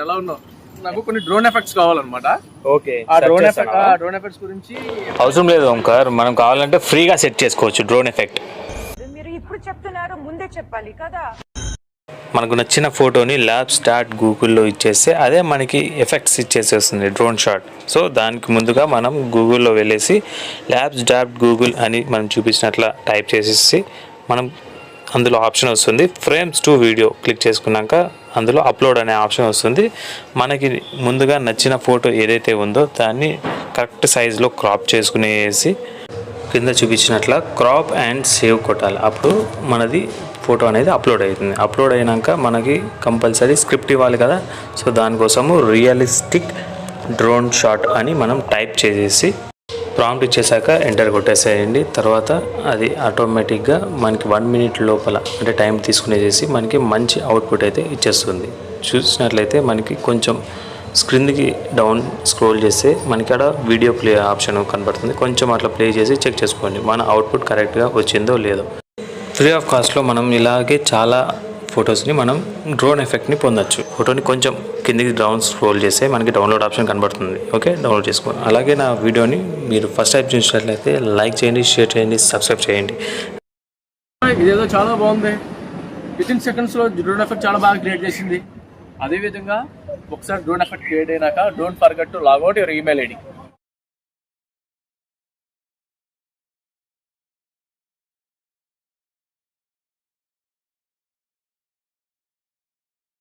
ఎలా ఉన్నావు? నాకు కొన్ని డ్రోన్ ఎఫెక్ట్స్ కావాలన్నమాట. ఓకే, ఆ డ్రోన్ ఎఫెక్ట్స్ గురించి అవసరం లేదు ఓంకార్, మనం కావాలంటే ఫ్రీగా సెట్ చేసుకోవచ్చు డ్రోన్ ఎఫెక్ట్. మీరు ఇప్పుడు చెప్తున్నారు, ముందే చెప్పాలి కదా. మనకు నచ్చిన ఫోటోని ల్యాబ్స్ డాట్ గూగుల్లో ఇచ్చేస్తే అదే మనకి ఎఫెక్ట్స్ ఇచ్చేసేస్తుంది డ్రోన్ షాట్. సో దానికి ముందుగా మనం గూగుల్లో వెళ్ళేసి ల్యాబ్స్ డాట్ గూగుల్ అని మనం చూపించినట్ల టైప్ చేసేసి మనం అందులో ఆప్షన్ వస్తుంది ఫ్రేమ్స్ టు వీడియో క్లిక్ చేసుకున్నాక అందులో అప్లోడ్ అనే ఆప్షన్ వస్తుంది. మనకి ముందుగా నచ్చిన ఫోటో ఏదైతే ఉందో దాన్ని కరెక్ట్ సైజులో క్రాప్ చేసుకునేసి కింద చూపించినట్ల క్రాప్ అండ్ సేవ్ కొట్టాలి. అప్పుడు మనది ఫోటో అనేది అప్లోడ్ అవుతుంది. అప్లోడ్ అయినాక మనకి కంపల్సరీ స్క్రిప్ట్ ఇవ్వాలి కదా. సో దానికోసము రియలిస్టిక్ డ్రోన్ షాట్ అని మనం టైప్ చేసేసి ప్రాంప్ట్ ఇచ్చేసాక ఎంటర్ కొట్టేసేయండి. తర్వాత అది ఆటోమేటిక్గా మనకి 1 మినిట్ లోపల అంటే టైం తీసుకునేసేసి మనకి మంచి అవుట్పుట్ అయితే ఇచ్చేస్తుంది. చూసినట్లయితే మనకి కొంచెం స్క్రీన్కి డౌన్ స్క్రోల్ చేస్తే మనకి అక్కడ వీడియో ప్లే ఆప్షన్ కనబడుతుంది. కొంచెం అట్లా ప్లే చేసి చెక్ చేసుకోండి మన అవుట్పుట్ కరెక్ట్గా వచ్చిందో లేదో. ఫ్రీ ఆఫ్ కాస్ట్లో మనం ఇలాగే చాలా ఫొటోస్ని మనం డ్రోన్ ఎఫెక్ట్ని పొందొచ్చు. ఫోటోని కొంచెం కిందికి డౌన్ స్క్రోల్ చేస్తే మనకి డౌన్లోడ్ ఆప్షన్ కనబడుతుంది. ఓకే, డౌన్లోడ్ చేసుకోండి. అలాగే నా వీడియోని మీరు ఫస్ట్ టైం చూసినట్లయితే లైక్ చేయండి, షేర్ చేయండి, సబ్స్క్రైబ్ చేయండి. ఇదేదో చాలా బాగుంది. వితిన్ సెకండ్స్లో డ్రోన్ ఎఫెక్ట్ చాలా బాగా క్రియేట్ చేసింది. అదేవిధంగా ఒకసారి డ్రోన్ ఎఫెక్ట్ క్రియేట్ అయినాక don't forget to log out your email ID.